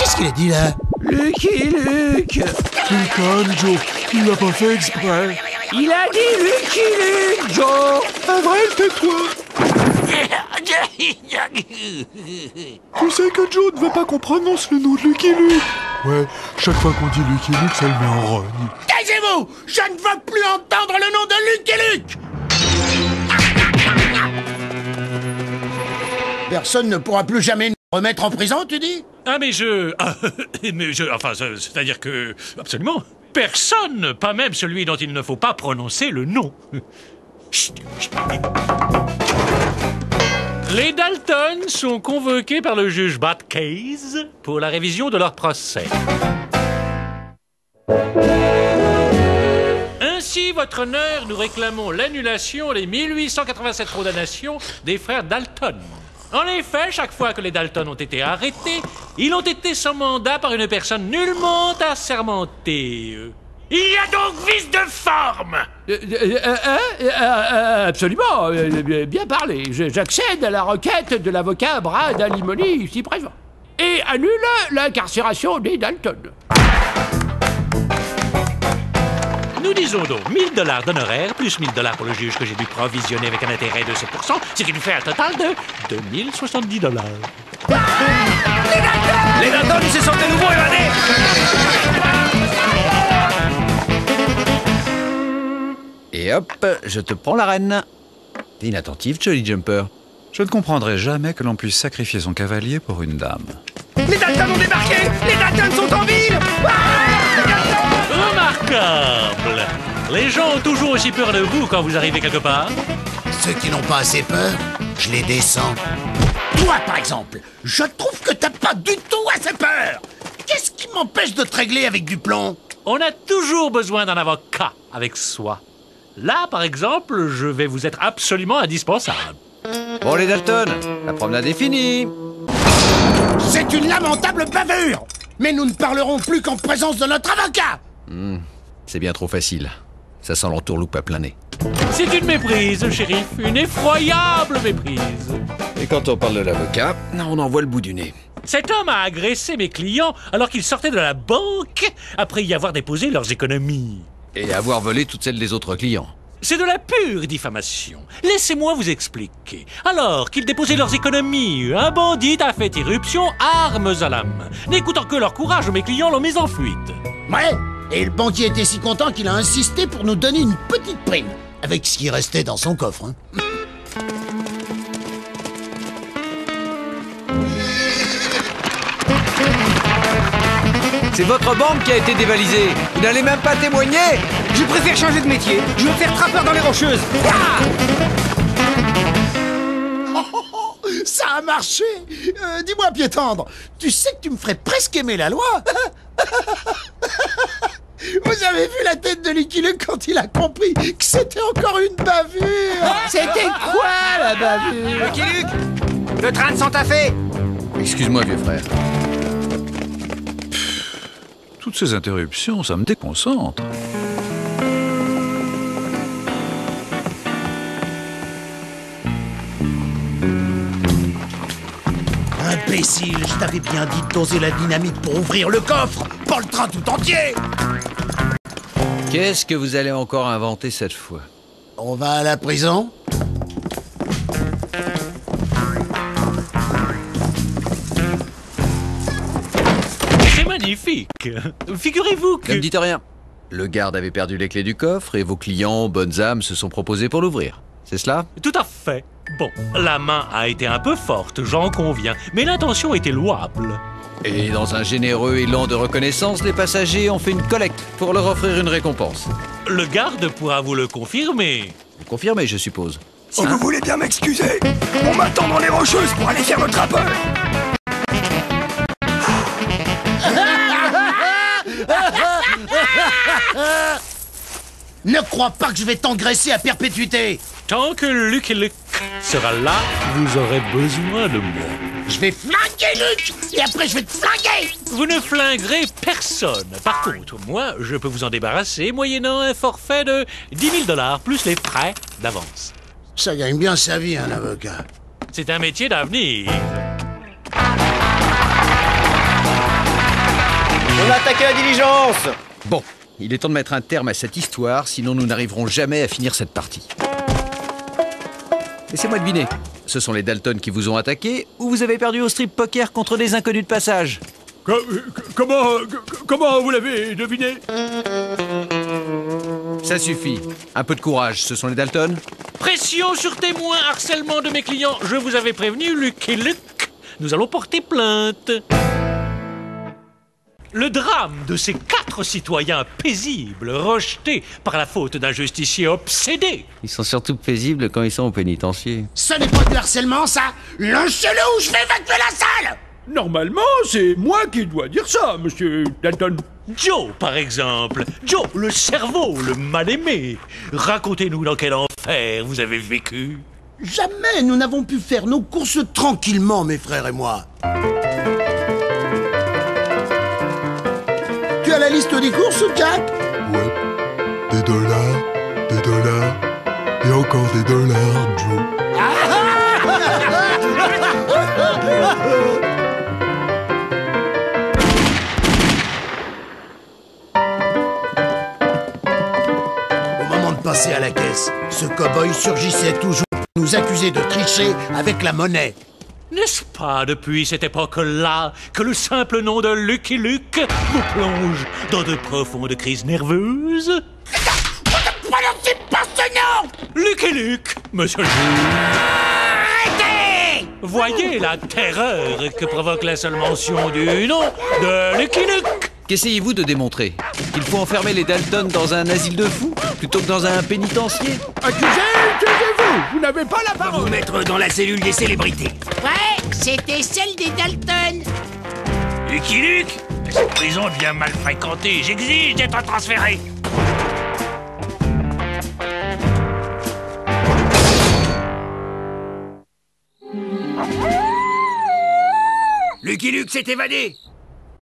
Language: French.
Qu'est-ce qu'il a dit là? Lucky Luke. Tu calme, Joe. Il l'a pas fait exprès. Il a dit Lucky Luke, Joe. Avril, tais-toi. Tu sais que Joe ne veut pas qu'on prononce le nom de Lucky Luke. Ouais, chaque fois qu'on dit Lucky Luke, ça le met en rogne. Taisez-vous! Je ne veux plus entendre le nom de Lucky Luke! Personne ne pourra plus jamais nous remettre en prison, tu dis? Ah, enfin, c'est-à-dire que... Absolument. Personne, pas même celui dont il ne faut pas prononcer le nom. Chut, chut. Les Dalton sont convoqués par le juge Batcase pour la révision de leur procès. Ainsi, votre honneur, nous réclamons l'annulation des 1887 condamnations des frères Dalton. En effet, chaque fois que les Dalton ont été arrêtés, ils ont été sans mandat par une personne nullement assermentée. Il y a donc vice de forme! Absolument, bien parlé. J'accède à la requête de l'avocat Brad Alimony, ici présent. Et annule l'incarcération des Dalton. Nous disons donc 1 000 $ d'honoraires plus 1 000 $ pour le juge que j'ai dû provisionner avec un intérêt de 7%, ce qui nous fait un total de 2 070 $. Les Dalton, ils se sont de nouveau évadés. Et hop, je te prends la reine. T'es inattentif, Jolly Jumper. Je ne comprendrai jamais que l'on puisse sacrifier son cavalier pour une dame. Les Dalton ont débarqué. Les Dalton sont en ville. Remarquable! Les gens ont toujours aussi peur de vous quand vous arrivez quelque part. Ceux qui n'ont pas assez peur, je les descends. Toi, par exemple, je trouve que t'as pas du tout assez peur. Qu'est-ce qui m'empêche de te régler avec du plomb? On a toujours besoin d'un avocat avec soi. Là, par exemple, je vais vous être absolument indispensable. Bon, les Dalton, la promenade est finie. C'est une lamentable bavure. Mais nous ne parlerons plus qu'en présence de notre avocat. C'est bien trop facile. Ça sent l'entourloupe à plein nez. C'est une méprise, shérif. Une effroyable méprise. Et quand on parle de l'avocat, on en voit le bout du nez. Cet homme a agressé mes clients alors qu'ils sortaient de la banque après y avoir déposé leurs économies. Et avoir volé toutes celles des autres clients. C'est de la pure diffamation. Laissez-moi vous expliquer. Alors qu'ils déposaient leurs économies, un bandit a fait irruption, armes à la main. N'écoutant que leur courage, mes clients l'ont mis en fuite. Ouais, et le banquier était si content qu'il a insisté pour nous donner une petite prime, avec ce qui restait dans son coffre. C'est votre banque qui a été dévalisée. Vous n'allez même pas témoigner. Je préfère changer de métier. Je veux faire trappeur dans les Rocheuses. Ça a marché. Dis-moi, pied tendre, tu sais que tu me ferais presque aimer la loi. Vous avez vu la tête de Lucky Luke quand il a compris que c'était encore une bavure. C'était quoi la bavure? Lucky Luke, le train de Santa Fe. Excuse-moi, vieux frère. Toutes ces interruptions, ça me déconcentre. Imbécile, je t'avais bien dit de doser la dynamite pour ouvrir le coffre, pas le train tout entier. Qu'est-ce que vous allez encore inventer cette fois? On va à la prison? C'est magnifique. Figurez-vous que... Ne me dites rien. Le garde avait perdu les clés du coffre et vos clients, bonnes âmes, se sont proposés pour l'ouvrir. C'est cela? Tout à fait. Bon, la main a été un peu forte, j'en conviens, mais l'intention était louable. Et dans un généreux élan de reconnaissance, les passagers ont fait une collecte pour leur offrir une récompense. Le garde pourra vous le confirmer. Vous confirmez, je suppose. Si vous voulez bien m'excuser, on m'attend dans les Rocheuses pour aller faire le trappeur. Ne crois pas que je vais t'engraisser à perpétuité. Tant que Lucky Luke sera là, vous aurez besoin de moi. Je vais flinguer Luke, et après je vais te flinguer. Vous ne flinguerez personne. Par contre, moi, je peux vous en débarrasser moyennant un forfait de 10 000 $ plus les frais d'avance. Ça gagne bien sa vie, un avocat. C'est un métier d'avenir. On a attaqué la diligence! Bon, il est temps de mettre un terme à cette histoire, sinon nous n'arriverons jamais à finir cette partie. Laissez-moi deviner. Ce sont les Dalton qui vous ont attaqué ou vous avez perdu au strip poker contre des inconnus de passage? Comment vous l'avez deviné? Ça suffit. Un peu de courage, ce sont les Dalton? Pression sur témoin, harcèlement de mes clients. Je vous avais prévenu, Lucky Luke. Nous allons porter plainte. Le drame de ces 4 citoyens paisibles rejetés par la faute d'un justicier obsédé. Ils sont surtout paisibles quand ils sont au pénitencier. Ce n'est pas du harcèlement, ça. Lâchez-le ou je vais évacuer la salle. Normalement, c'est moi qui dois dire ça, monsieur Dalton. Joe, par exemple. Joe, le cerveau, le mal-aimé. Racontez-nous dans quel enfer vous avez vécu. Jamais nous n'avons pu faire nos courses tranquillement, mes frères et moi. Tu as la liste des courses, Jack? Ouais. Des dollars, et encore des dollars, Joe. Au moment de passer à la caisse, ce cow-boy surgissait toujours pour nous accuser de tricher avec la monnaie. N'est-ce pas depuis cette époque-là que le simple nom de Lucky Luke vous plonge dans de profondes crises nerveuses? Ne prononcez pas ce nom! Lucky Luke, monsieur le juge. Arrêtez! Voyez la terreur que provoque la seule mention du nom de Lucky Luke. Qu'essayez-vous de démontrer? Il faut enfermer les Dalton dans un asile de fous plutôt que dans un pénitencier? Accusez-vous! Vous n'avez pas la Vous parole! mettre dans la cellule des célébrités. Ouais, c'était celle des Dalton. Lucky Luke, cette prison devient mal fréquentée. J'exige d'être transféré. Lucky Luke s'est évadé.